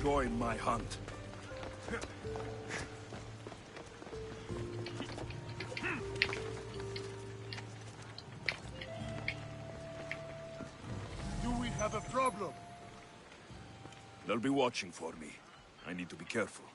join my hunt. Do we have a problem? They'll be watching for me. I need to be careful.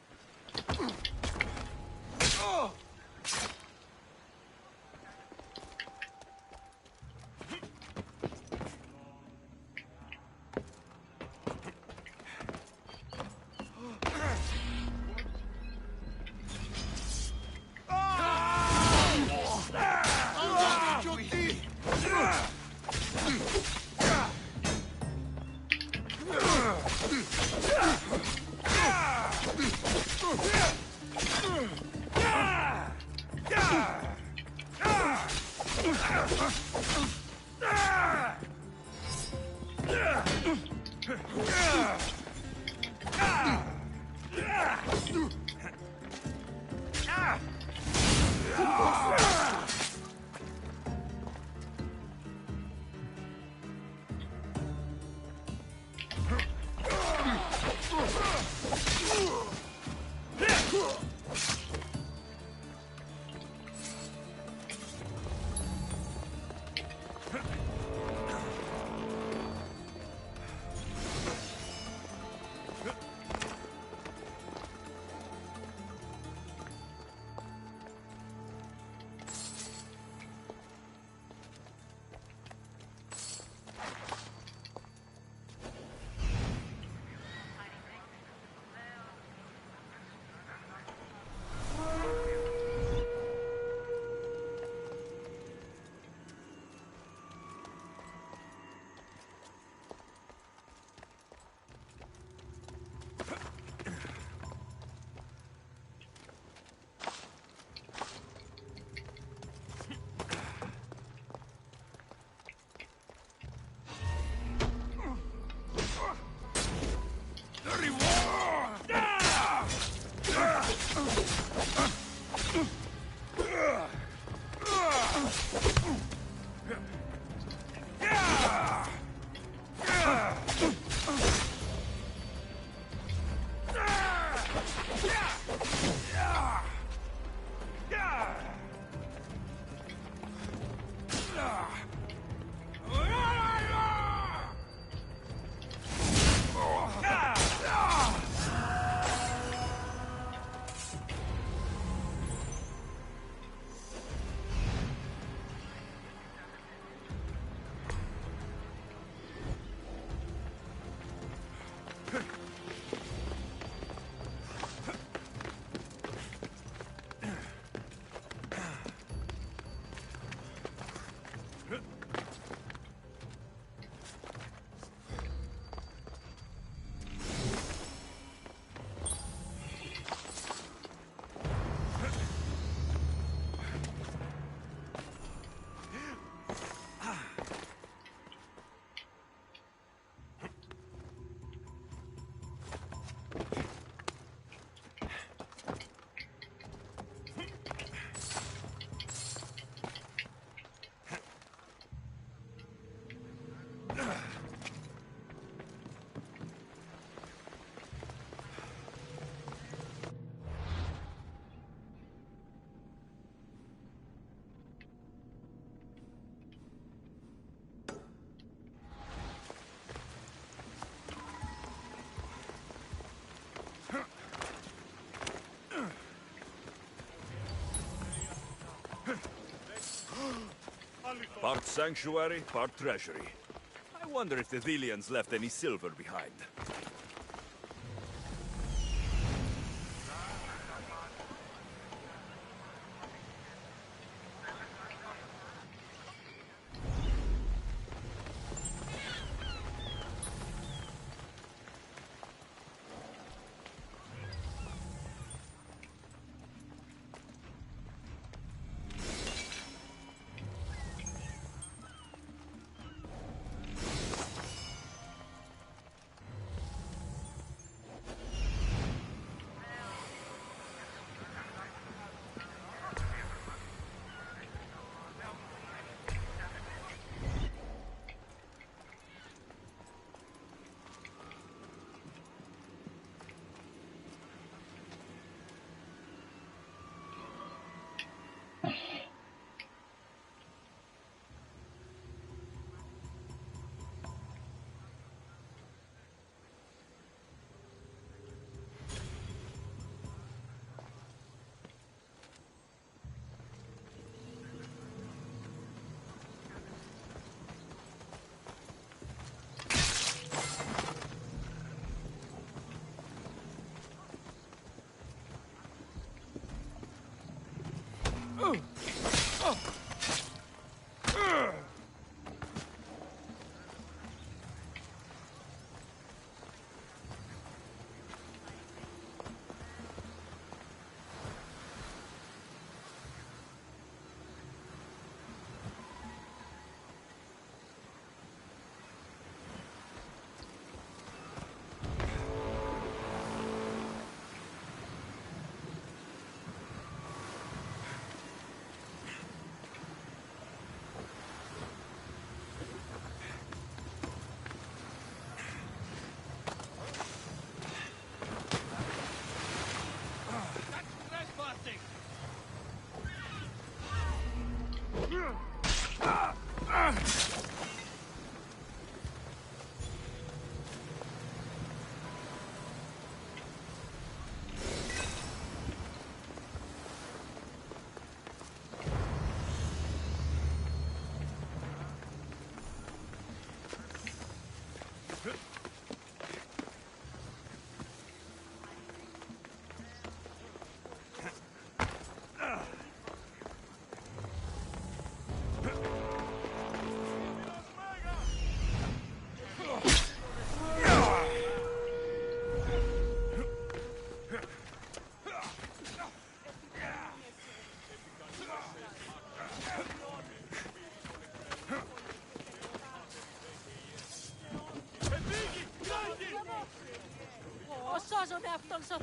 Part sanctuary, part treasury. I wonder if the Thelians left any silver behind.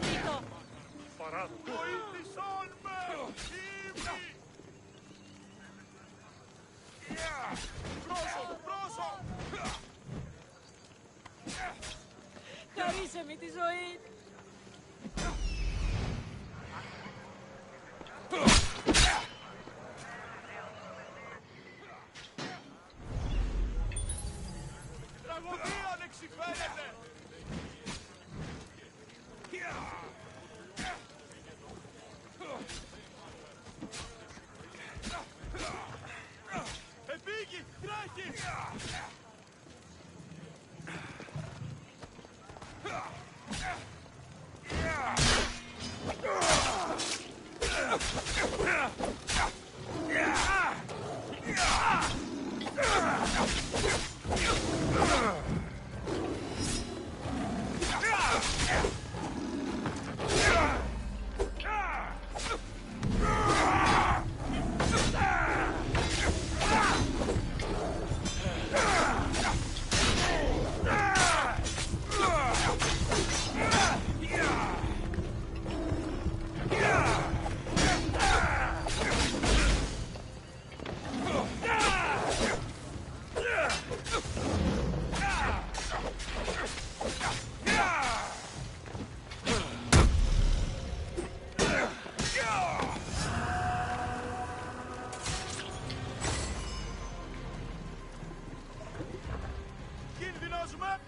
dito! Βοήθησόν με! Ήμι! Πρόσω! Χαρίσε με τη ζωή! Τραγωδία ανεξυφαίνεται! Επίγει! Τρέχει! Κινδυνεύουμε!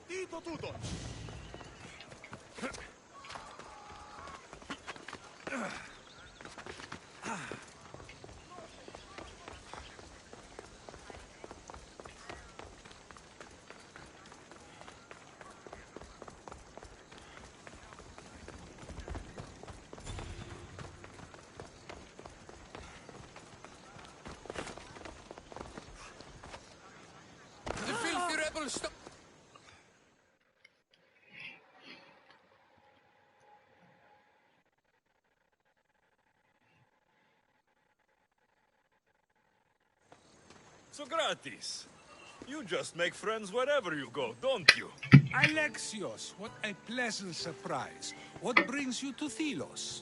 Τι το τούτο! The filthy rebels stop. Socrates, you just make friends wherever you go, don't you? Alexios, what a pleasant surprise. What brings you to Thelos?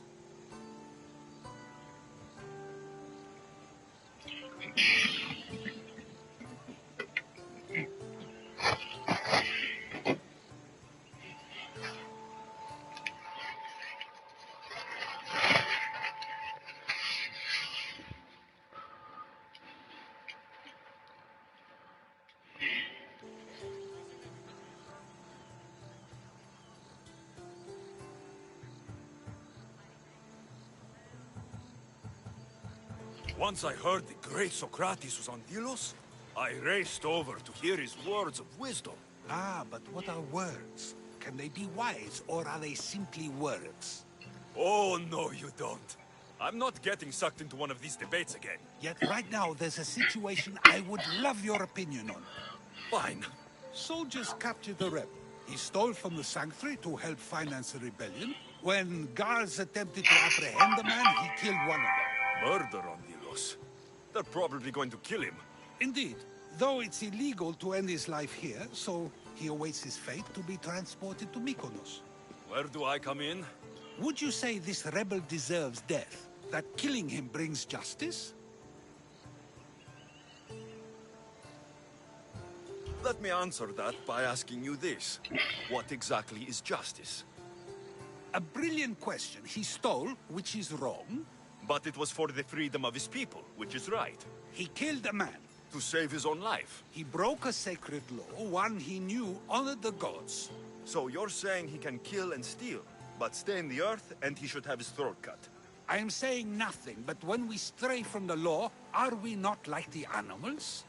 Once I heard the great Socrates was on Delos, I raced over to hear his words of wisdom. Ah, but what are words? Can they be wise, or are they simply words? Oh, no, you don't. I'm not getting sucked into one of these debates again. Yet right now there's a situation I would love your opinion on. Fine. Soldiers captured a rebel. He stole from the sanctuary to help finance the rebellion. When guards attempted to apprehend the man, he killed one of them. Murder on Delos. They're probably going to kill him. Indeed, though it's illegal to end his life here, so he awaits his fate to be transported to Mykonos. Where do I come in? Would you say this rebel deserves death? That killing him brings justice? Let me answer that by asking you this. What exactly is justice? A brilliant question. He stole, which is wrong. But it was for the freedom of his people, which is right. He killed a man. To save his own life. He broke a sacred law, one he knew honored the gods. So you're saying he can kill and steal, but stay in the earth and he should have his throat cut? I am saying nothing, but when we stray from the law, are we not like the animals?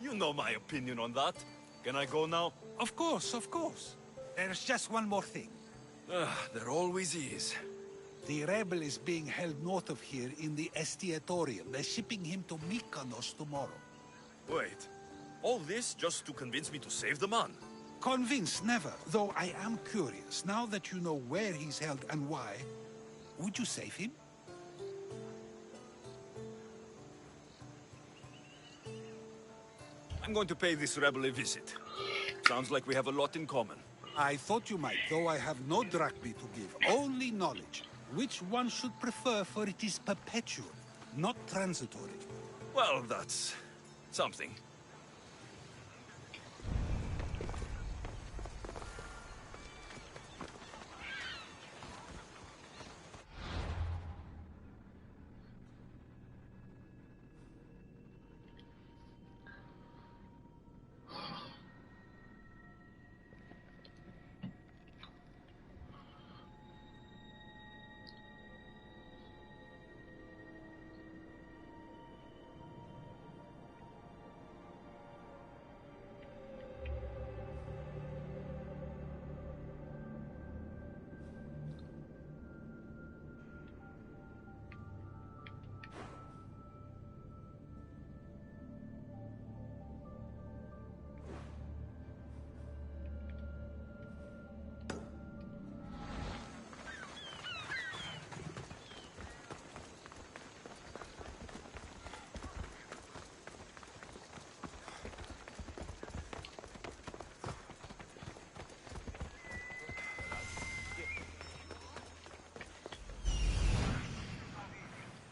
You know my opinion on that. Can I go now? Of course, of course. There's just one more thing. There always is. The rebel is being held north of here in the Estiatorium. They're shipping him to Mykonos tomorrow. Wait. All this just to convince me to save the man? Convinced, never. Though I am curious, now that you know where he's held and why, would you save him? I'm going to pay this rebel a visit. Sounds like we have a lot in common. I thought you might, though I have no drachmi to give, only knowledge. Which one should prefer, for it is perpetual, not transitory. Well, that's something.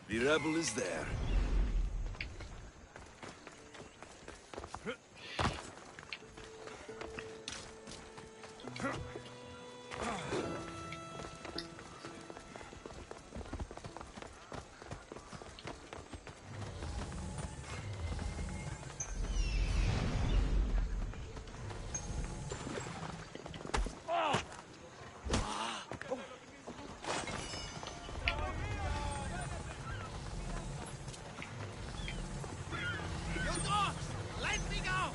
The rebel is there. You dogs! Let me go!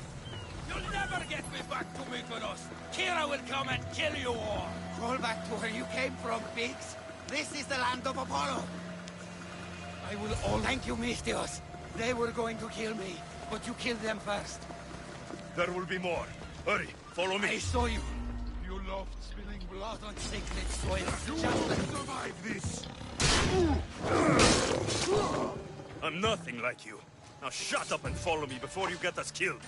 You'll never get me back to Mykonos! Kira will come and kill you all! Roll back to where you came from, pigs. This is the land of Apollo. I will all... Thank you, Misthios. They were going to kill me, but you killed them first. There will be more. Hurry, follow I me. saw you. You loved spilling blood on On sacred soil. You Just will like... survive this! I'm nothing like you. Now shut up and follow me before you get us killed.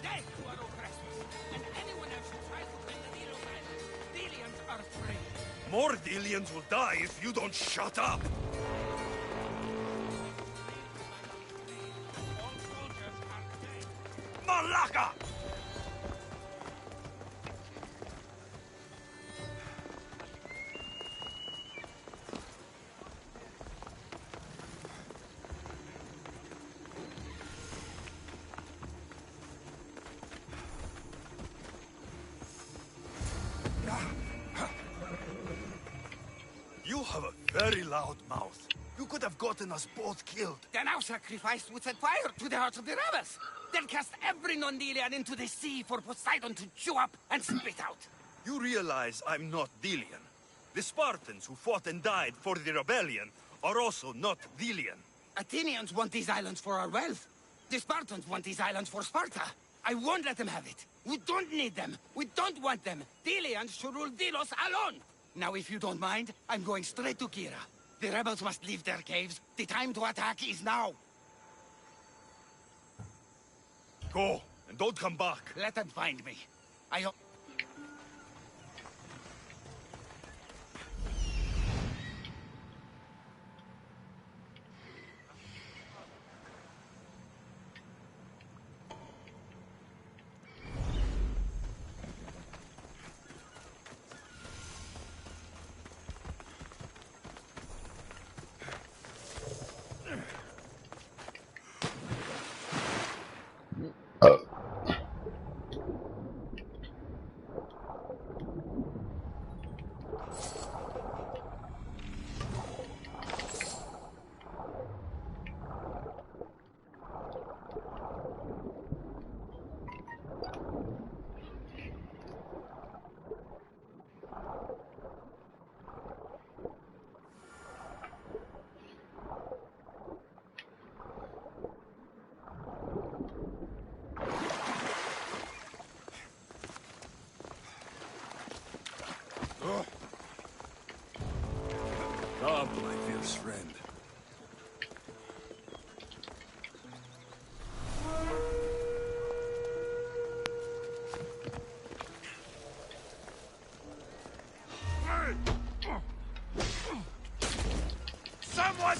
Death to our oppressors, and anyone else who tries to bring the Delos Island. Delians are free. More Delians will die if you don't shut up. All soldiers are dead. Malaka! You have a very loud mouth. You could have gotten us both killed. Then our sacrifice would set fire to the hearts of the rebels. Then cast every non-Delian into the sea for Poseidon to chew up and spit out. You realize I'm not Delian. The Spartans who fought and died for the rebellion are also not Delian. Athenians want these islands for our wealth. The Spartans want these islands for Sparta. I won't let them have it. We don't need them. We don't want them. Delians should rule Delos alone. Now, if you don't mind, I'm going straight to Kira. The rebels must leave their caves. The time to attack is now. Go, and don't come back. Let them find me. I... father's friend. Someone!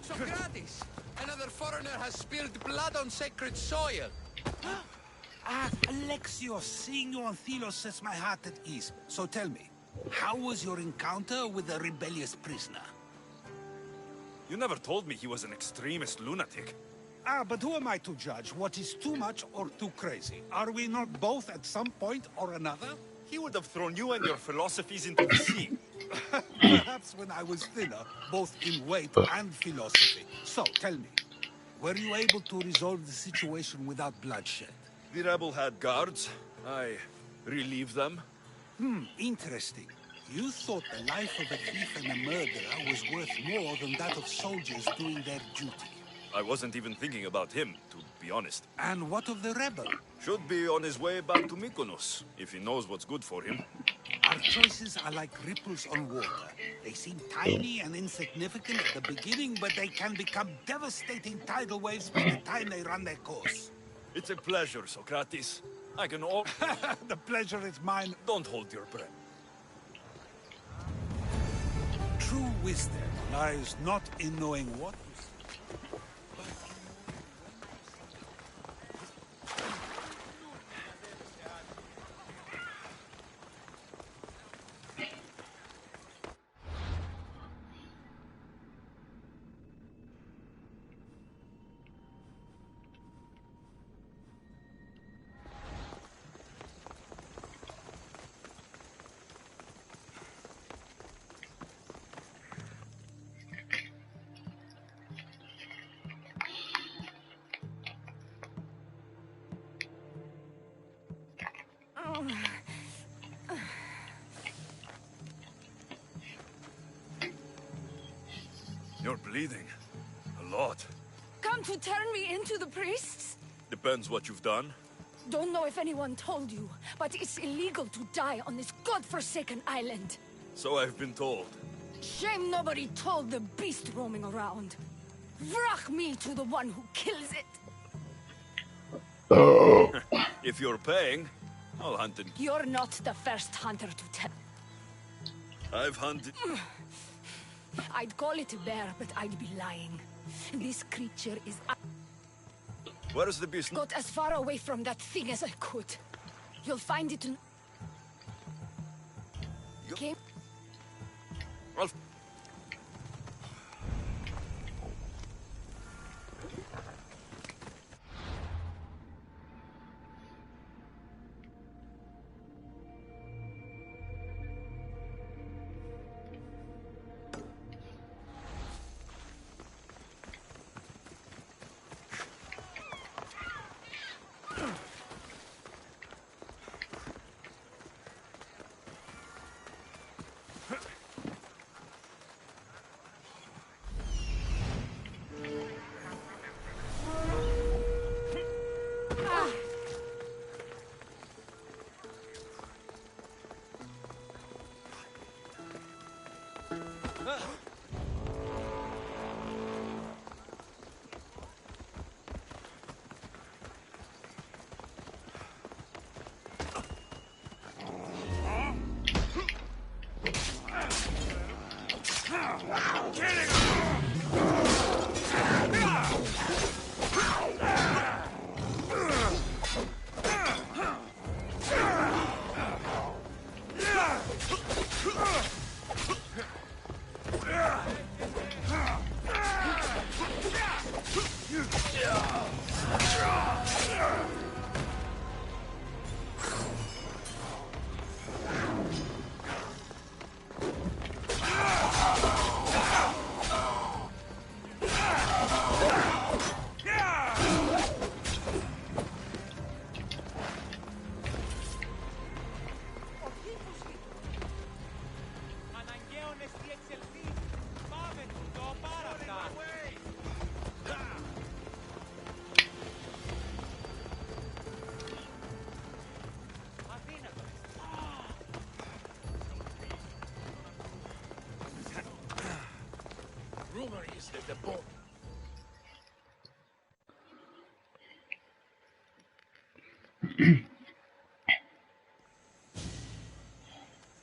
Socrates! Another foreigner has spilled blood on sacred soil. Ah, Alexios, seeing you on Thelos sets my heart at ease. So tell me, how was your encounter with the rebellious prisoner? You never told me he was an extremist lunatic. Ah, but who am I to judge what is too much or too crazy? Are we not both at some point or another? He would have thrown you and your philosophies into the sea. Perhaps when I was thinner, both in weight and philosophy. So, tell me, were you able to resolve the situation without bloodshed? The rebel had guards. I relieved them. Interesting. You thought the life of a thief and a murderer was worth more than that of soldiers doing their duty. I wasn't even thinking about him, to be honest. And what of the rebel? Should be on his way back to Mykonos, if he knows what's good for him. Our choices are like ripples on water. They seem tiny and insignificant at the beginning, but they can become devastating tidal waves by the time they run their course. It's a pleasure, Socrates. I can all... The pleasure is mine. Don't hold your breath. True wisdom lies not in knowing what... You're bleeding. A lot. Come to turn me into the priests? Depends what you've done. Don't know if anyone told you, but it's illegal to die on this godforsaken island. So I've been told. Shame nobody told the beast roaming around. Vrach me to the one who kills it. If you're paying, I'll hunt it. You're not the first hunter to tell. I've hunted... I'd call it a bear, but I'd be lying. This creature is... Where is the beast? Got as far away from that thing as I could. You'll find it in... Came... I'll...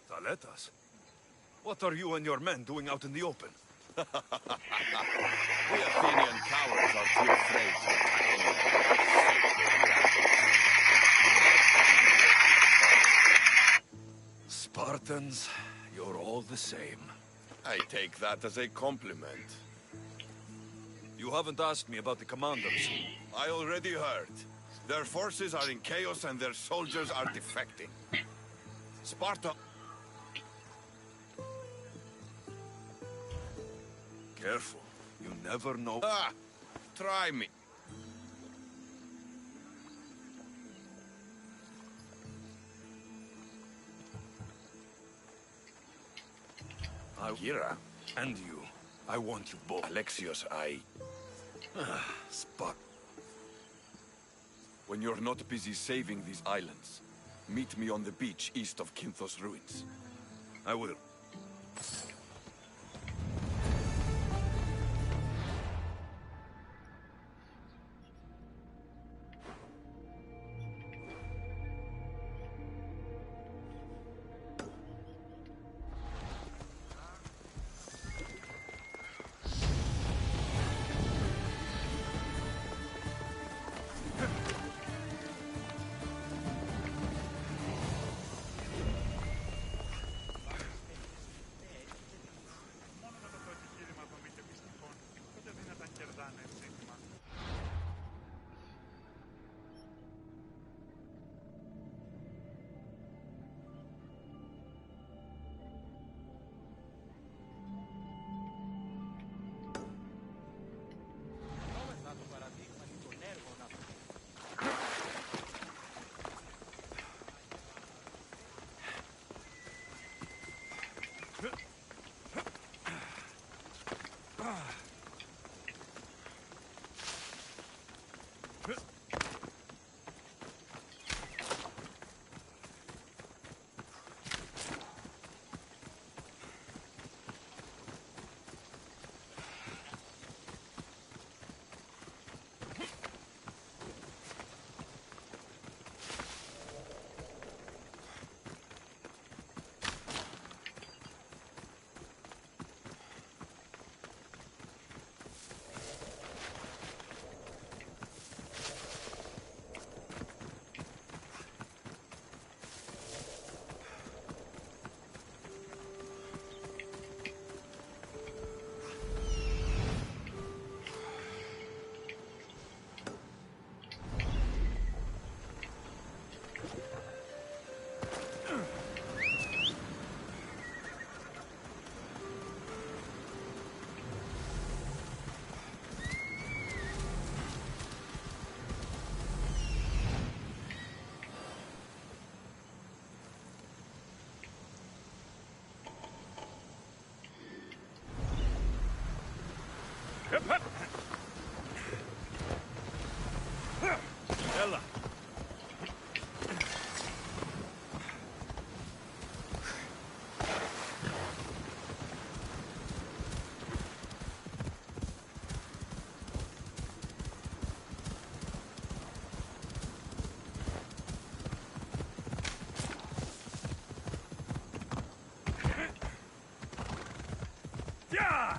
Taletas? What are you and your men doing out in the open? We Athenian cowards are too afraid to attack anyone. Spartans, you're all the same. I take that as a compliment. You haven't asked me about the commanders. I already heard. Their forces are in chaos and their soldiers are defecting. Sparta... Careful. You never know. Ah! Try me. Kira. And you. I want you both. Alexios, Spot. When you're not busy saving these islands, meet me on the beach east of Kinthos ruins. I will. Ella. Yeah!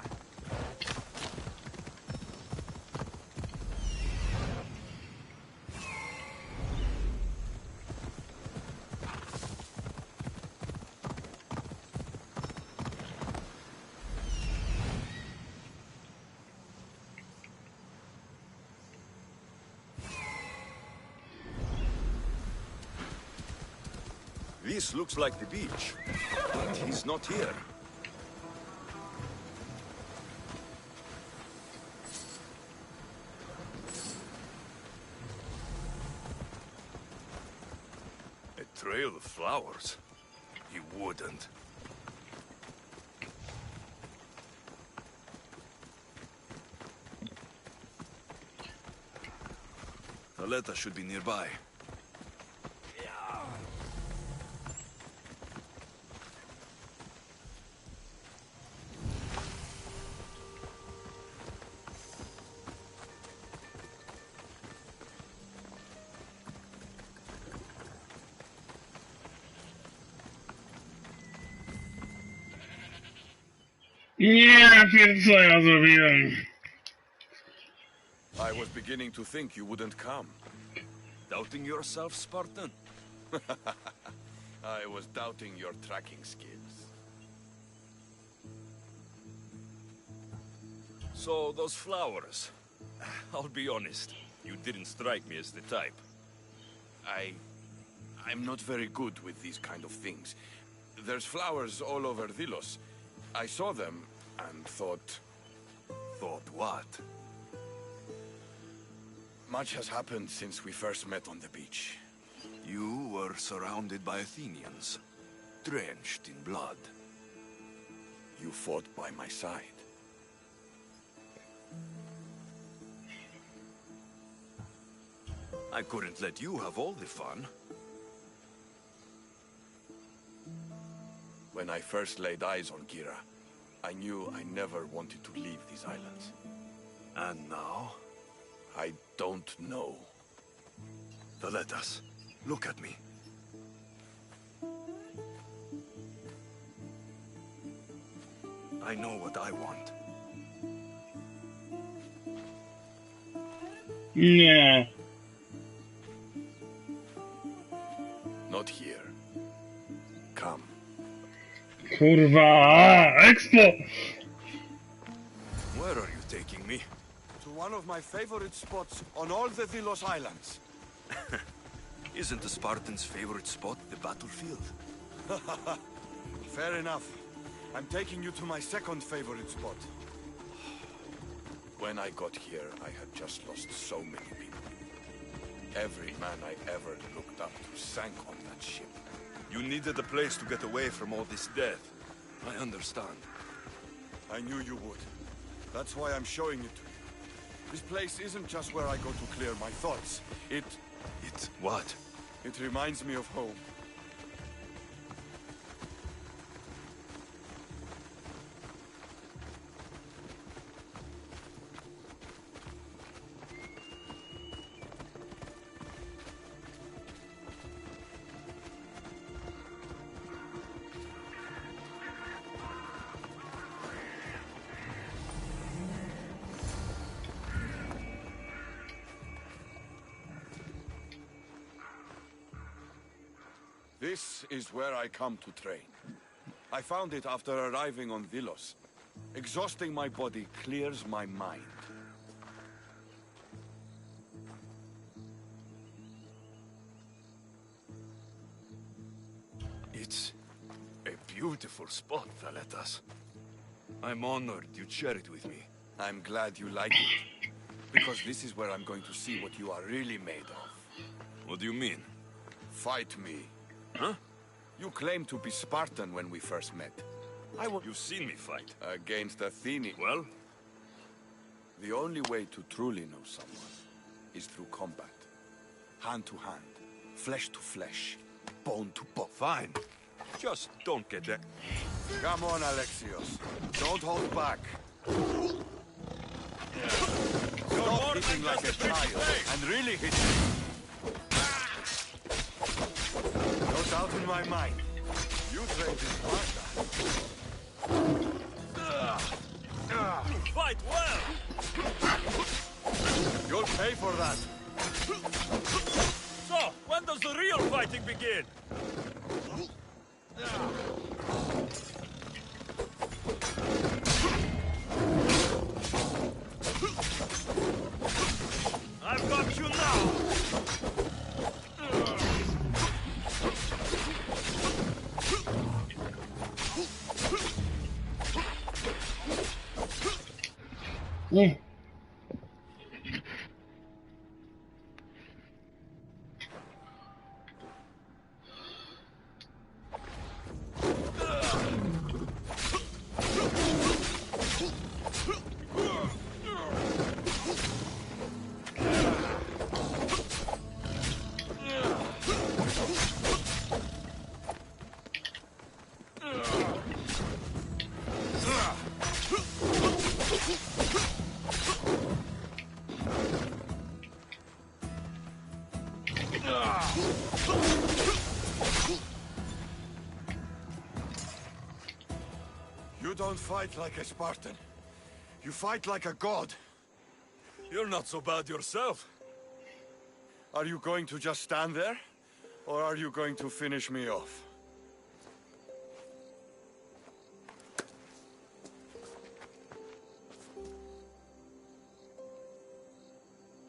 This looks like the beach, but he's not here. A trail of flowers? He wouldn't. Aleta should be nearby. Nie, pierd, co ja zrobiłem? I was beginning to think you wouldn't come. Doubting yourself, Spartan? I was doubting your tracking skills. So, those flowers. I'll be honest, you didn't strike me as the type. I'm not very good with these kind of things. There's flowers all over Delos. I saw them and thought... Thought what? Much has happened since we first met on the beach. You were surrounded by Athenians, drenched in blood. You fought by my side. I couldn't let you have all the fun. When I first laid eyes on Kira, I knew I never wanted to leave these islands. And now? I don't know. Valetas, look at me. I know what I want. Nie. Not here. Come. Kurwa, Expo! Where are you taking me? To one of my favorite spots on all the Delos Islands. Isn't the Spartan's favorite spot the battlefield? Fair enough. I'm taking you to my second favorite spot. When I got here, I had just lost so many people. Every man I ever looked up to sank on that ship. You needed a place to get away from all this death. I understand. I knew you would. That's why I'm showing it to you. This place isn't just where I go to clear my thoughts. It What? It reminds me of home. This is where I come to train. I found it after arriving on Delos. Exhausting my body clears my mind. It's a beautiful spot, Valetas. I'm honored you share it with me. I'm glad you like it. Because this is where I'm going to see what you are really made of. What do you mean? Fight me. Huh? You claimed to be Spartan when we first met. You've seen me fight. Against Athenians. Well? The only way to truly know someone is through combat. Hand to hand, flesh to flesh, bone to bone. Fine. Just don't get that. Come on, Alexios. Don't hold back. Stop hitting like a child and really hit me. No doubt in my mind. You trained in Sparta. You fight well! You'll pay for that. So, when does the real fighting begin? I've got you now! Nie. You don't don't fight like a Spartan. You fight like a god. You're not so bad yourself. Are you going to just stand there? Or are you going to finish me off?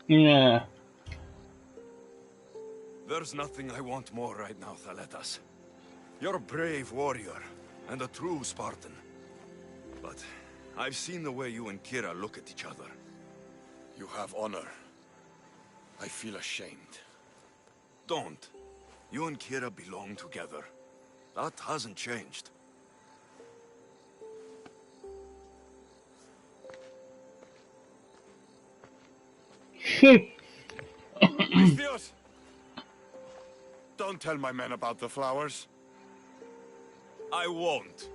Yeah. There's nothing I want more right now, Thaletas. You're a brave warrior, and a true Spartan. But I've seen the way you and Kira look at each other. You have honor. I feel ashamed. Don't. You and Kira belong together. That hasn't changed. Misthios! Don't tell my men about the flowers. I won't.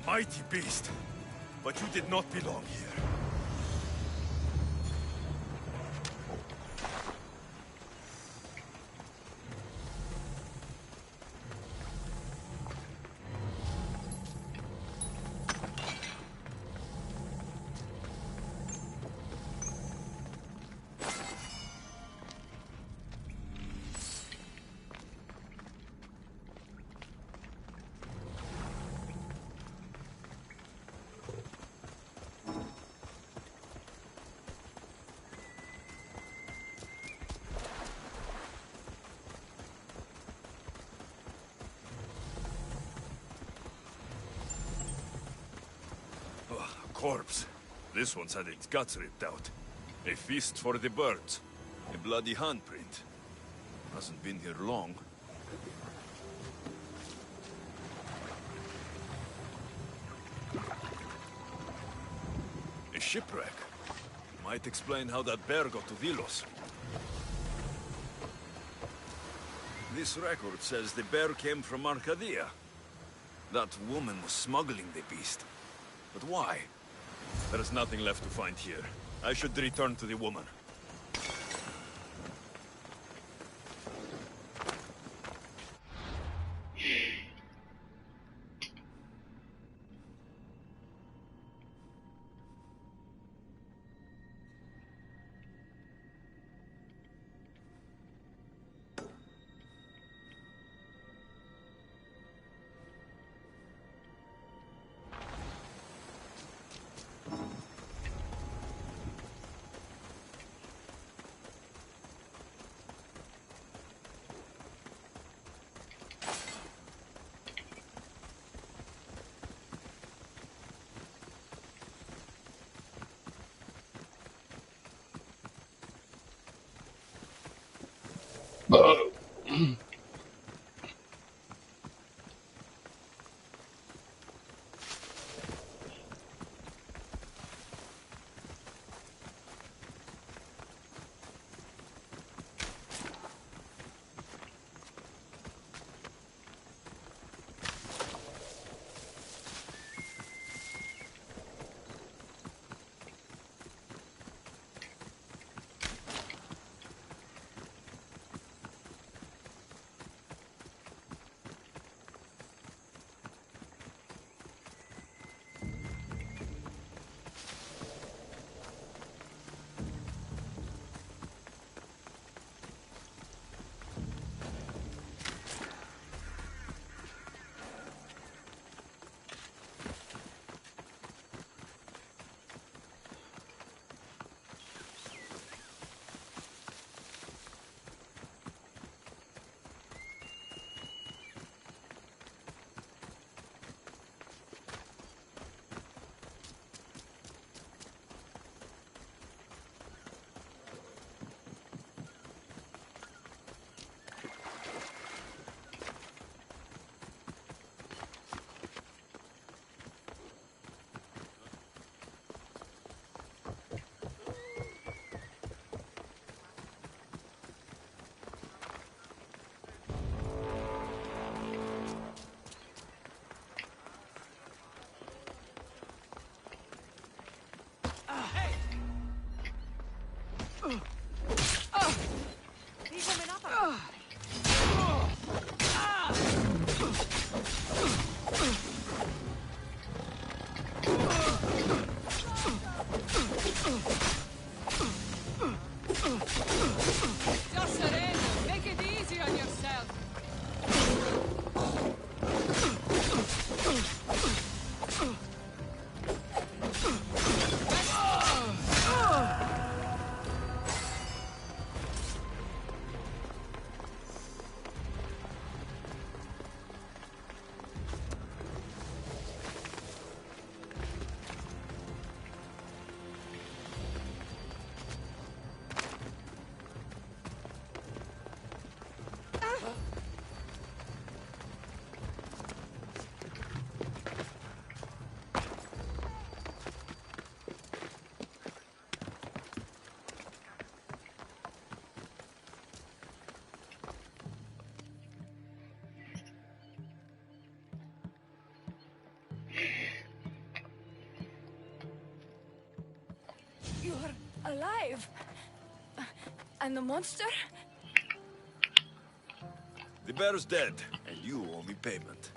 Mighty beast, but you did not belong here. Corpse. This one's had its guts ripped out. A feast for the birds. A bloody handprint. Hasn't been here long. A shipwreck. Might explain how that bear got to Vilos. This record says the bear came from Arcadia. That woman was smuggling the beast. But why? There is nothing left to find here. I should return to the woman. Just surrender. Make it easy on yourself. You're alive. And the monster? The bear's dead, and you owe me payment.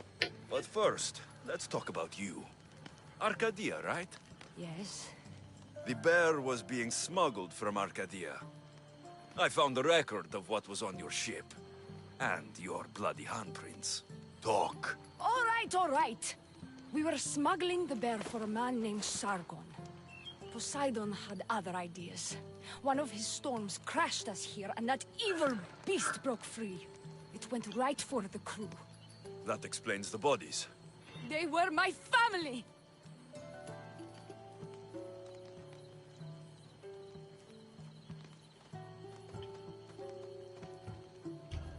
But first, let's talk about you. Arcadia, right? Yes. The bear was being smuggled from Arcadia. I found the record of what was on your ship. And your bloody handprints. Talk. All right. We were smuggling the bear for a man named Sargon. Poseidon had other ideas. One of his storms crashed us here, and that evil beast broke free. It went right for the crew. That explains the bodies. They were my family!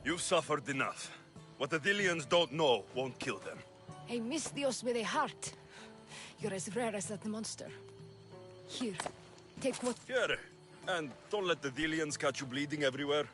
You've suffered enough. What the Dillians don't know won't kill them. A Misthios with a heart. You're as rare as that monster. Here, take what... Here. And don't let the Dillians catch you bleeding everywhere.